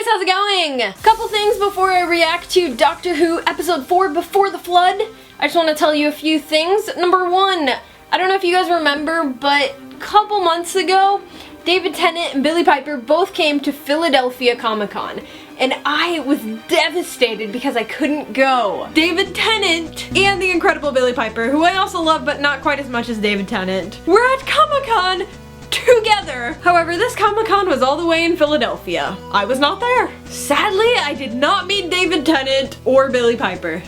guys, how's it going? Couple things before I react to Doctor Who episode 4 Before the Flood. I just want to tell you a few things. Number one, I don't know if you guys remember, but a couple months ago, David Tennant and Billie Piper both came to Philadelphia Comic-Con. And I was devastated because I couldn't go. David Tennant and the incredible Billie Piper, who I also love but not quite as much as David Tennant, were at Comic-Con together. However, this Comic-Con was all the way in Philadelphia. I was not there. Sadly, I did not meet David Tennant or Billie Piper.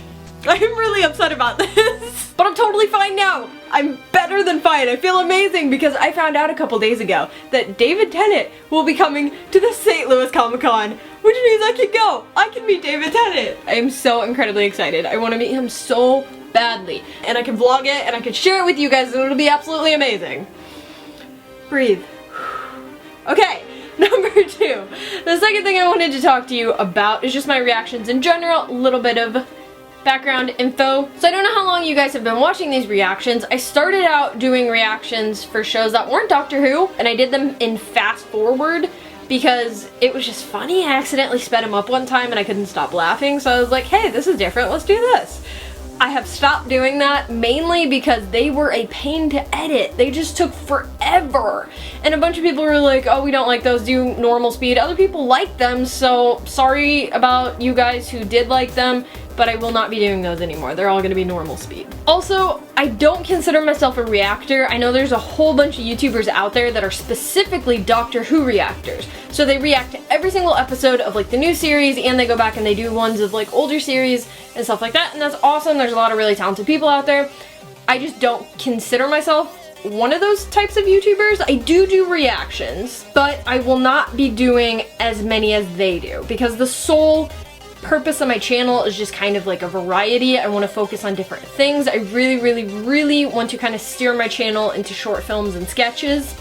I'm really upset about this. But I'm totally fine now. I'm better than fine. I feel amazing because I found out a couple days ago that David Tennant will be coming to the St. Louis Comic-Con, which means I can go. I can meet David Tennant. I am so incredibly excited. I want to meet him so badly. And I can vlog it and I can share it with you guys and it'll be absolutely amazing. Breathe. Okay, number two. The second thing I wanted to talk to you about is just my reactions in general, a little bit of background info. So I don't know how long you guys have been watching these reactions. I started out doing reactions for shows that weren't Doctor Who, and I did them in fast forward because it was just funny. I accidentally sped them up one time and I couldn't stop laughing, so I was like, hey, this is different, let's do this. I have stopped doing that mainly because they were a pain to edit. They just took forever. And a bunch of people were like, oh, we don't like those, do normal speed. Other people like them, so sorry about you guys who did like them, but I will not be doing those anymore. They're all gonna be normal speed. Also, I don't consider myself a reactor. I know there's a whole bunch of YouTubers out there that are specifically Doctor Who reactors. So they react to every single episode of like the new series, and they go back and they do ones of like older series and stuff like that, and that's awesome. There's a lot of really talented people out there. I just don't consider myself one of those types of YouTubers. I do reactions, but I will not be doing as many as they do because the sole purpose of my channel is just kind of like a variety. I want to focus on different things. I really want to kind of steer my channel into short films and sketches,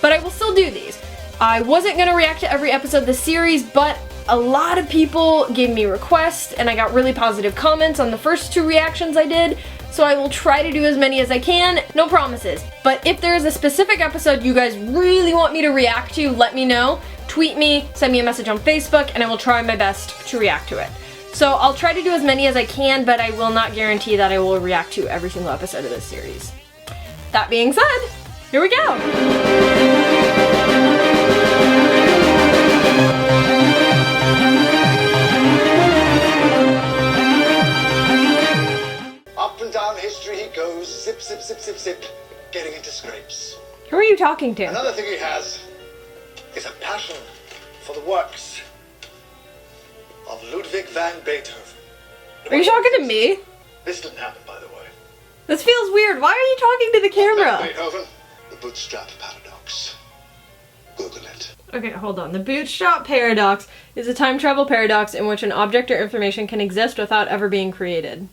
but I will still do these. I wasn't going to react to every episode of the series, but a lot of people gave me requests and I got really positive comments on the first two reactions I did, so I will try to do as many as I can. No promises, but if there is a specific episode you guys really want me to react to, let me know. Tweet me, send me a message on Facebook, and I will try my best to react to it. So I'll try to do as many as I can, but I will not guarantee that I will react to every single episode of this series. That being said, here we go! Up and down history he goes, zip, zip, zip, zip, zip, getting into scrapes. Who are you talking to? Another thing he has is a passion for the works of Ludwig van Beethoven. Are you talking to me? This didn't happen, by the way. This feels weird. Why are you talking to the camera? Beethoven, the bootstrap paradox. Google it. Okay, hold on. The bootstrap paradox is a time travel paradox in which an object or information can exist without ever being created.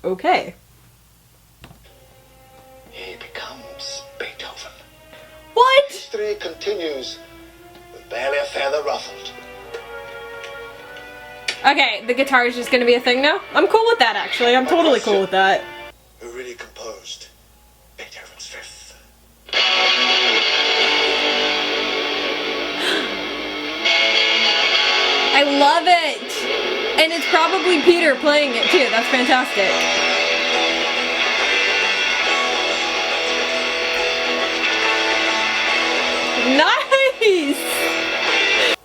Okay. He becomes Beethoven. What? History continues with barely a feather ruffled. Okay, the guitar is just gonna be a thing now? I'm cool with that, actually. I'm totally cool with that. Who really composed Beethoven's Fifth? I love it! And it's probably Peter playing it too. That's fantastic. Nice!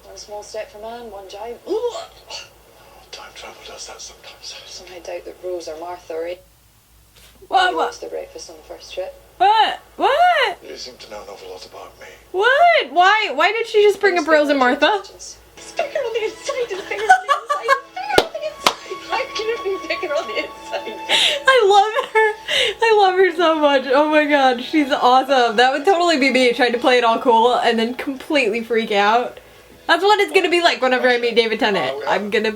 One small step for man, one giant. Time travel does that sometimes. Somehow doubt that Rose or Martha are What? lost their breakfast on the first trip. What? What? You seem to know an awful lot about me. What? Why did she just bring up Rose and Martha? Sticker on the inside and finger on the inside. Finger on the inside. How can it be finger on the inside? I love her. I love her so much. Oh my god, she's awesome. That would totally be me trying to play it all cool and then completely freak out. That's what it's gonna be like whenever I meet David Tennant. I'm gonna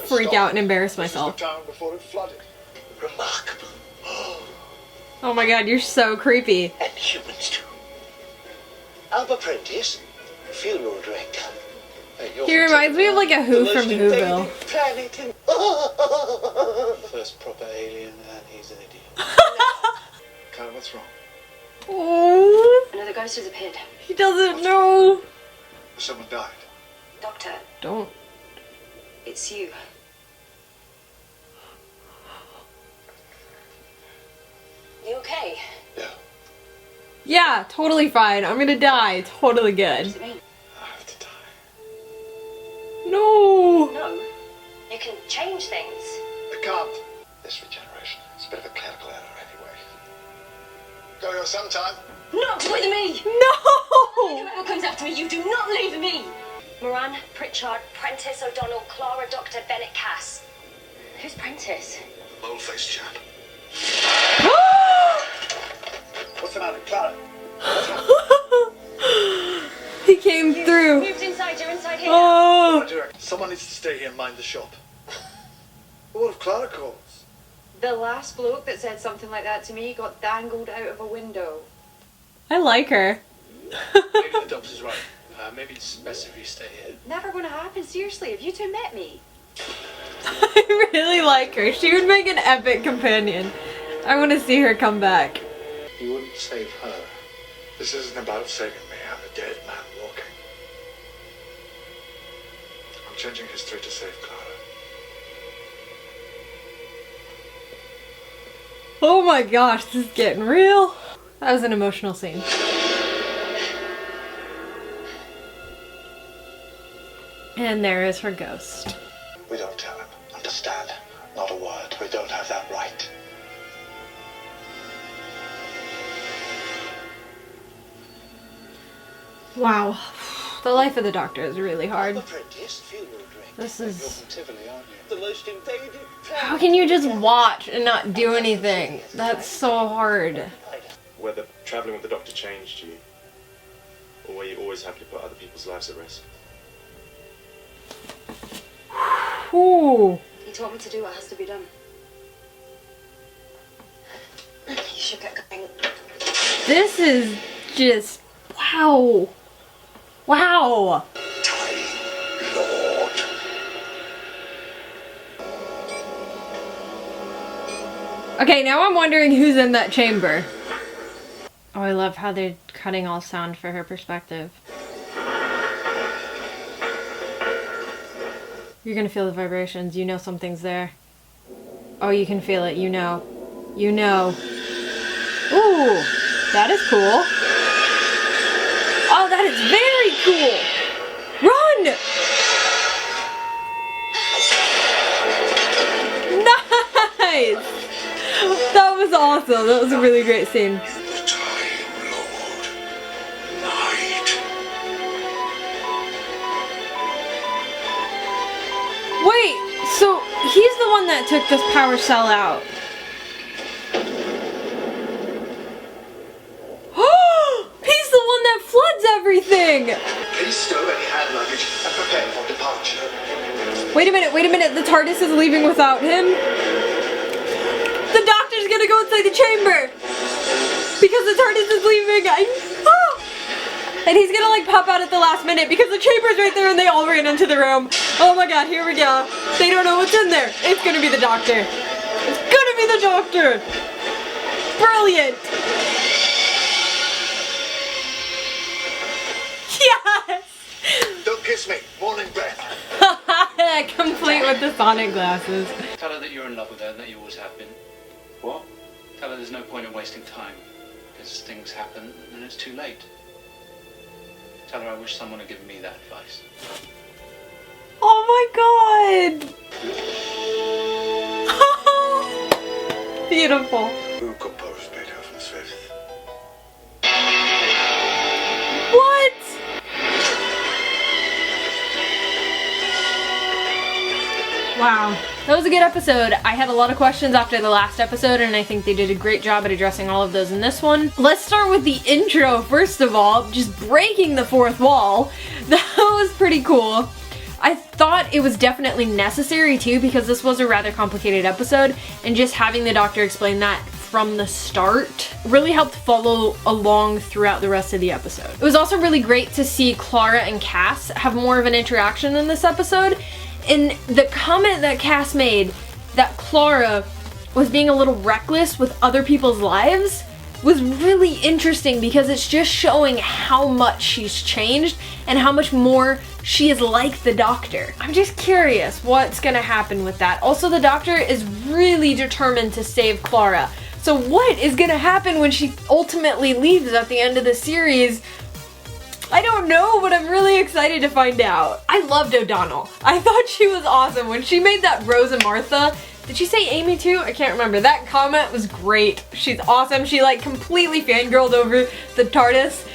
freak out and embarrass myself. This is the town before it flooded. Remarkable. Oh my god, you're so creepy. And humans too. Albert Prentice, funeral director. He reminds me of like a Who from Whoville. First proper alien, and he's an idiot. Kyle, what's wrong? Oh, Another ghost has appeared. he doesn't know. Someone died. Doctor, Don't. it's you. You okay? Yeah. Yeah, totally fine. I'm gonna die. Totally good. What does it mean? I have to die. No. No. You can change things. I can't. This regeneration is a bit of a clerical error anyway. Go your sometime. Not with me! No. Whoever comes after me, you do not leave me! Moran, Pritchard, Prentice O'Donnell, Clara, Dr. Bennett Cass. Who's Prentice? Bold-faced chap. What's the matter, Clara? He came through. Moved inside, you're inside here. Oh. What do you reckon? Someone needs to stay here and mind the shop. What if Clara calls? The last bloke that said something like that to me got dangled out of a window. I like her. Maybe the doctor's right. Maybe it's best if you stay here. Never gonna happen, seriously. Have you two met me? I really like her. She would make an epic companion. I want to see her come back. You wouldn't save her. This isn't about saving me. I'm a dead man walking. I'm changing history to save Clara. Oh my gosh, this is getting real. That was an emotional scene. And there is her ghost. We don't tell him. Understand? Not a word. We don't have that right. Wow. The life of the Doctor is really hard. Apprentice, funeral drink. This You're is... from Tivoli, aren't you? The most invaded How can you just watch and not do anything? That's so hard. Whether travelling with the Doctor changed you, or were you always happy to put other people's lives at risk? Ooh. He told me to do what has to be done. You should get going. This is just... Wow. Wow. Lord. Okay, now I'm wondering who's in that chamber. Oh, I love how they're cutting all sound for her perspective. You're gonna feel the vibrations. You know something's there. Oh, you can feel it. You know. You know. Ooh, that is cool. Oh, that is very cool. Run! Nice! That was awesome. That was a really great scene. The time, Lord. Night. Wait, so he's the one that took this power cell out. He's the one that floods everything! Please stow any hand luggage and prepare for departure. Wait a minute, the TARDIS is leaving without him? The Doctor's gonna go inside the chamber! Because the TARDIS is leaving! And he's gonna like pop out at the last minute because the chamber's right there and they all ran into the room. Oh my god, here we go. They don't know what's in there. It's gonna be the Doctor. It's gonna be the Doctor! Brilliant! Yes! Don't kiss me. Morning breath. Complete with the sonic glasses. Tell her that you're in love with her and that you always have been. What? Tell her there's no point in wasting time, because things happen and it's too late. Tell her I wish someone had given me that advice. Oh my god! Beautiful. Who composed Beethoven's Fifth? What? Wow. That was a good episode. I had a lot of questions after the last episode and I think they did a great job at addressing all of those in this one. Let's start with the intro first of all, just breaking the fourth wall. That was pretty cool. I thought it was definitely necessary too because this was a rather complicated episode and just having the Doctor explain that from the start really helped follow along throughout the rest of the episode. It was also really great to see Clara and Cass have more of an interaction in this episode. And the comment that Cass made that Clara was being a little reckless with other people's lives was really interesting because it's just showing how much she's changed and how much more she is like the Doctor. I'm just curious what's gonna happen with that. Also, the Doctor is really determined to save Clara. So what is gonna happen when she ultimately leaves at the end of the series? I don't know, but I'm really excited to find out. I loved O'Donnell. I thought she was awesome. When she made that Rose and Martha, did she say Amy too? I can't remember. That comment was great. She's awesome. She like completely fangirled over the TARDIS,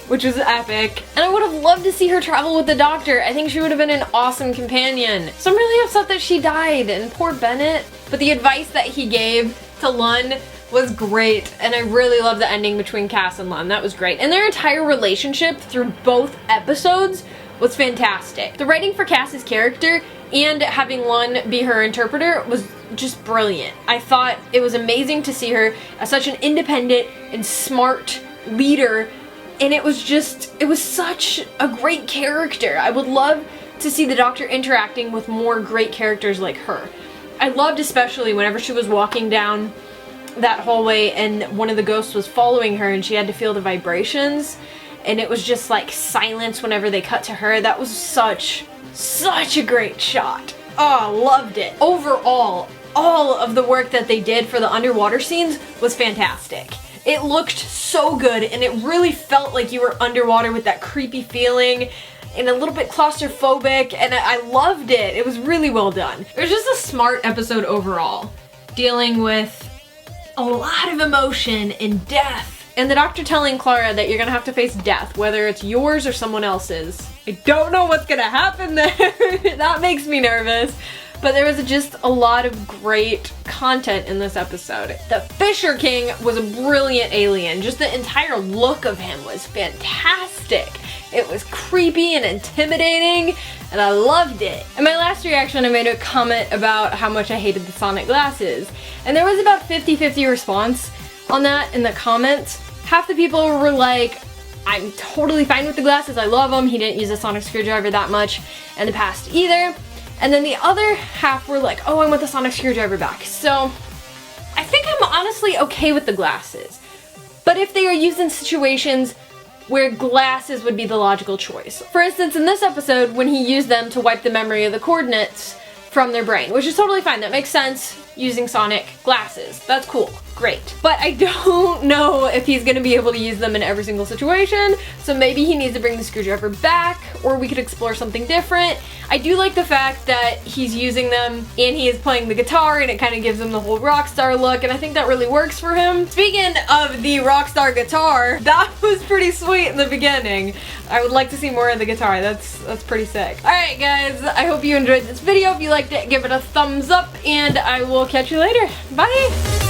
which was epic. And I would have loved to see her travel with the Doctor. I think she would have been an awesome companion. So I'm really upset that she died, and poor Bennett. But the advice that he gave to Lund was great, and I really love the ending between Cass and Lund. That was great. And their entire relationship through both episodes was fantastic. The writing for Cass's character and having Lund be her interpreter was just brilliant. I thought it was amazing to see her as such an independent and smart leader, and it was such a great character. I would love to see the Doctor interacting with more great characters like her. I loved especially whenever she was walking down that hallway and one of the ghosts was following her and she had to feel the vibrations, and it was just like silence whenever they cut to her. That was such a great shot. Oh, loved it. Overall, all of the work that they did for the underwater scenes was fantastic. It looked so good, and it really felt like you were underwater with that creepy feeling and a little bit claustrophobic, and I loved it. It was really well done. It was just a smart episode overall, dealing with a lot of emotion and death. And the Doctor telling Clara that you're gonna have to face death, whether it's yours or someone else's. I don't know what's gonna happen there. That makes me nervous. But there was just a lot of great content in this episode. The Fisher King was a brilliant alien. Just the entire look of him was fantastic. It was creepy and intimidating, and I loved it. In my last reaction, I made a comment about how much I hated the Sonic glasses. And there was about 50-50 response on that in the comments. Half the people were like, I'm totally fine with the glasses, I love them, he didn't use a sonic screwdriver that much in the past either. And then the other half were like, oh, I want the sonic screwdriver back. So I think I'm honestly okay with the glasses. But if they are used in situations where glasses would be the logical choice. For instance, in this episode, when he used them to wipe the memory of the coordinates from their brain, which is totally fine, that makes sense, using sonic glasses. That's cool, great. But I don't know if he's gonna be able to use them in every single situation, so maybe he needs to bring the screwdriver back, or we could explore something different. I do like the fact that he's using them and he is playing the guitar, and it kind of gives him the whole rock star look, and I think that really works for him. Speaking of the rock star guitar, that was pretty sweet in the beginning. I would like to see more of the guitar. That's pretty sick. Alright guys, I hope you enjoyed this video. If you liked it, give it a thumbs up, and I will catch you later. Bye!